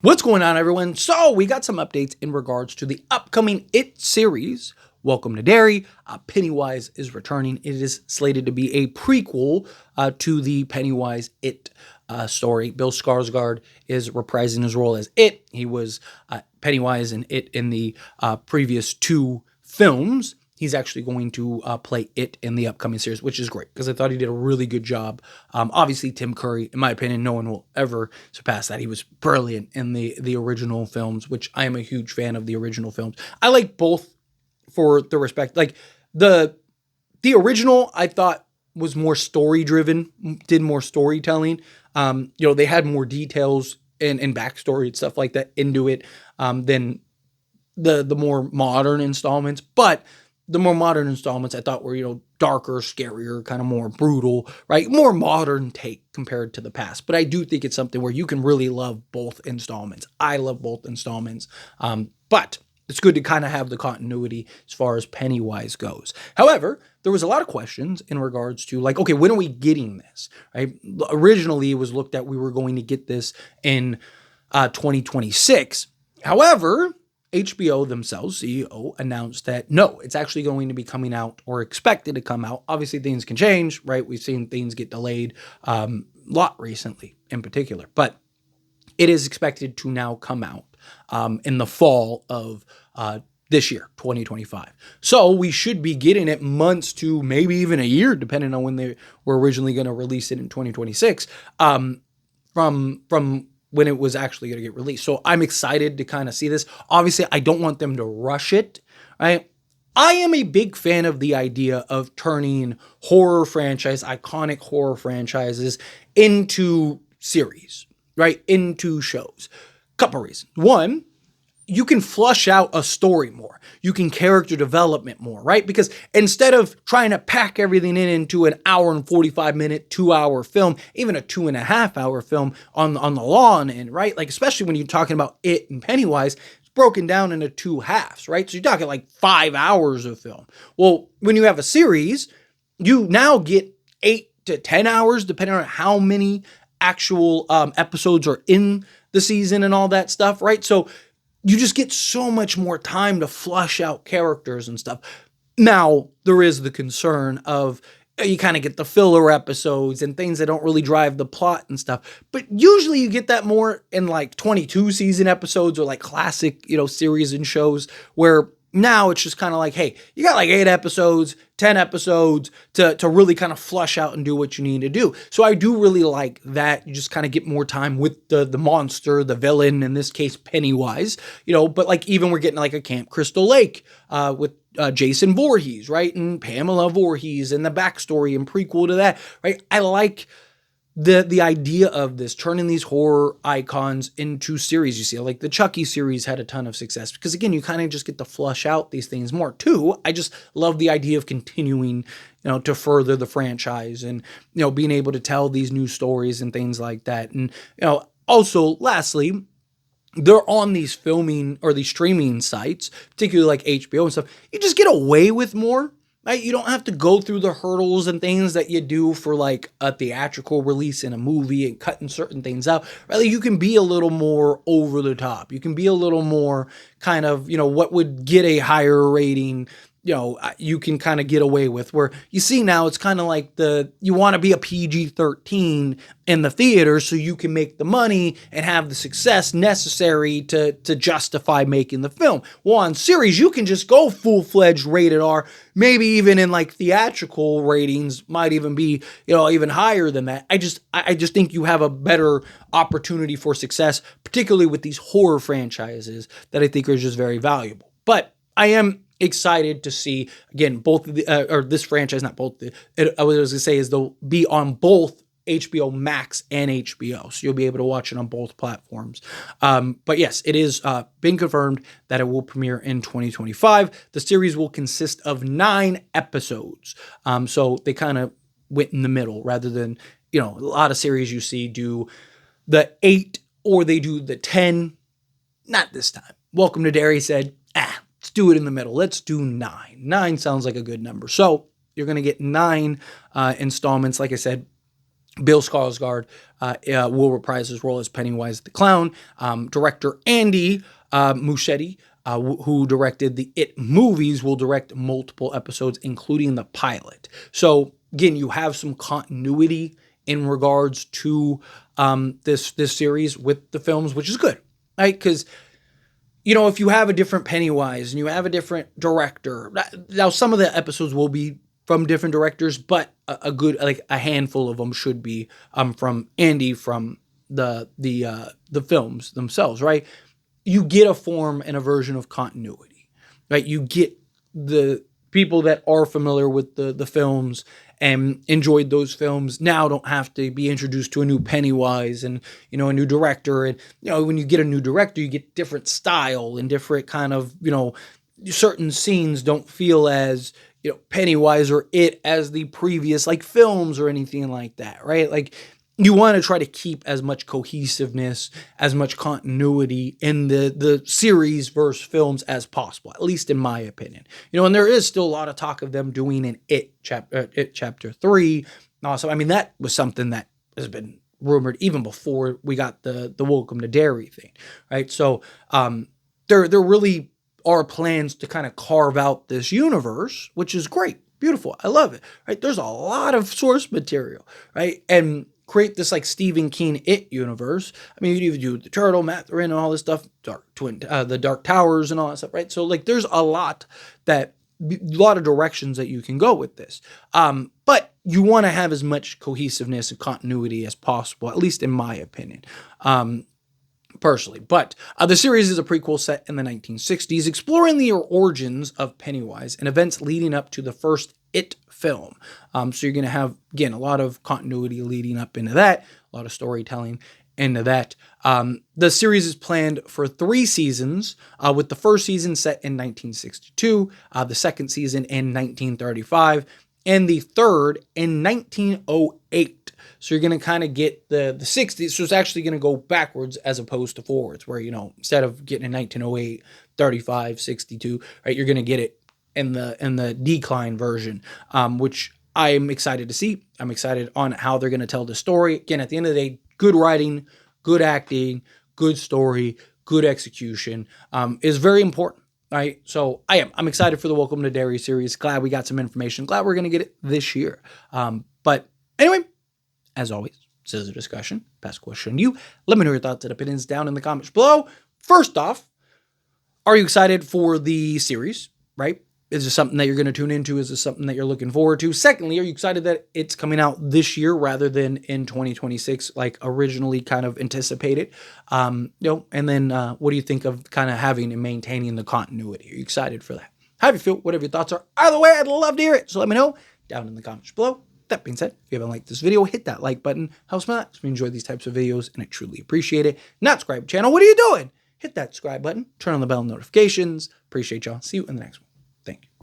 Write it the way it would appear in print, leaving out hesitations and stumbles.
What's going on, everyone? So, we got some updates in regards to the upcoming It series. Welcome to Derry. Pennywise is returning. It is slated to be a prequel to the Pennywise It story. Bill Skarsgård is reprising his role as It. He was Pennywise and It in the previous two films. He's actually going to play It in the upcoming series, which is great because I thought he did a really good job. Obviously, Tim Curry, in my opinion, no one will ever surpass that. He was brilliant in the original films, which I am a huge fan of the original films. I like both for the respect. Like the original, I thought was more story driven, did more storytelling. They had more details and backstory and stuff like that into it than the more modern installments, but the more modern installments I thought were, darker, scarier, kind of more brutal, right? More modern take compared to the past. But I do think it's something where you can really love both installments. I love both installments. But it's good to kind of have the continuity as far as Pennywise goes. However, there was a lot of questions in regards to okay, when are we getting this, right? Originally, it was looked at we were going to get this in 2026. However, HBO themselves, CEO, announced that no, it's actually going to be coming out or expected to come out. Obviously, things can change, right? We've seen things get delayed a lot recently in particular, but it is expected to now come out in the fall of this year, 2025. So we should be getting it months to maybe even a year, depending on when they were originally going to release it in 2026, from when it was actually going to get released. So I'm excited to kind of see this. Obviously, I don't want them to rush it, right? I am a big fan of the idea of turning iconic horror franchises into series, right? Into shows. Couple reasons. One, you can flush out a story more. You can character development more, right? Because instead of trying to pack everything into an hour and 45-minute, 2-hour film, even a 2.5-hour film on the lawn, and right, like especially when you're talking about It and Pennywise, it's broken down into two halves, right? So you're talking like 5 hours of film. Well, when you have a series, you now get 8 to 10 hours, depending on how many actual episodes are in the season and all that stuff, right? So you just get so much more time to flush out characters and stuff. Now, there is the concern of you kind of get the filler episodes and things that don't really drive the plot and stuff. But usually you get that more in like 22 season episodes or like classic, series and shows where now it's just kind of like, hey, you got like 8 episodes, 10 episodes to really kind of flush out and do what you need to do. So I do really like that. You just kind of get more time with the monster, the villain, in this case, Pennywise, but like even we're getting like a Camp Crystal Lake with Jason Voorhees, right? And Pamela Voorhees and the backstory and prequel to that, right? I like the idea of this, turning these horror icons into series. You see, like the Chucky series had a ton of success because again, you kind of just get to flush out these things more too. I just love the idea of continuing, to further the franchise and, being able to tell these new stories and things like that. And, also lastly, they're on these filming or these streaming sites, particularly like HBO and stuff. You just get away with more. Right? You don't have to go through the hurdles and things that you do for like a theatrical release in a movie and cutting certain things out. Rather, you can be a little more over the top. You can be a little more kind of, what would get a higher rating, you can kind of get away with. Where you see now it's kind of like you want to be a PG-13 in the theater so you can make the money and have the success necessary to justify making the film. Well, on series, you can just go full-fledged rated R, maybe even in like theatrical ratings might even be, even higher than that. I just think you have a better opportunity for success, particularly with these horror franchises that I think are just very valuable. But I am excited to see again both of the or this franchise, not both. I was going to say is they'll be on both HBO Max and HBO, so you'll be able to watch it on both platforms. But yes, it is been confirmed that it will premiere in 2025. The series will consist of 9 episodes, so they kind of went in the middle rather than a lot of series you see do the 8 or they do the 10. Not this time. Welcome to Derry said, let's do it in the middle. Let's do 9. 9 sounds like a good number. So you're going to get 9 installments, like I said, Bill Skarsgård will reprise his role as Pennywise the Clown. Director Andy Muschietti, who directed the It movies, will direct multiple episodes, including the pilot. So again, you have some continuity in regards to this series with the films, which is good, right? Because if you have a different Pennywise and you have a different director, now some of the episodes will be from different directors, but a good, like a handful of them should be from Andy, from the films themselves, right? You get a form and a version of continuity, right? You get the people that are familiar with the films and enjoyed those films now don't have to be introduced to a new Pennywise and a new director. And when you get a new director, you get different style and different kind of certain scenes don't feel as Pennywise or It as the previous like films or anything like that, right? Like you want to try to keep as much cohesiveness, as much continuity in the series versus films as possible, at least in my opinion. And there is still a lot of talk of them doing an It Chapter 3. Also, I mean, that was something that has been rumored even before we got the Welcome to Derry thing, right? So there really are plans to kind of carve out this universe, which is great, beautiful. I love it, right? There's a lot of source material, right? And create this like Stephen King It universe. I mean, you even do the Turtle, Matherin, and all this stuff, the Dark Towers and all that stuff, right? So like, there's a lot of directions that you can go with this. But you want to have as much cohesiveness and continuity as possible, at least in my opinion. Personally. But the series is a prequel set in the 1960s, exploring the origins of Pennywise and events leading up to the first It film. So you're going to have, again, a lot of continuity leading up into that, a lot of storytelling into that. The series is planned for 3 seasons, with the first season set in 1962, the second season in 1935, and the third in 1908. So you're going to kind of get the 60s. So it's actually going to go backwards as opposed to forwards, where, instead of getting in 1908, 35, 62, right, you're going to get it in the decline version, which I'm excited to see. I'm excited on how they're going to tell the story. Again, at the end of the day, good writing, good acting, good story, good execution is very important. Right, so I'm excited for the Welcome to Derry series. Glad we got some information. Glad we're going to get it this year. But anyway, as always, this is a discussion. Pass question to you. Let me know your thoughts and opinions down in the comments below. First off, are you excited for the series, right? Is this something that you're going to tune into? Is this something that you're looking forward to? Secondly, are you excited that it's coming out this year rather than in 2026, like originally kind of anticipated? And then what do you think of kind of having and maintaining the continuity? Are you excited for that? How do you feel? Whatever your thoughts are. Either way, I'd love to hear it. So let me know down in the comments below. That being said, if you haven't liked this video, hit that like button. Helps me out. So we enjoy these types of videos and I truly appreciate it. Not subscribe to the channel. What are you doing? Hit that subscribe button. Turn on the bell notifications. Appreciate y'all. See you in the next one.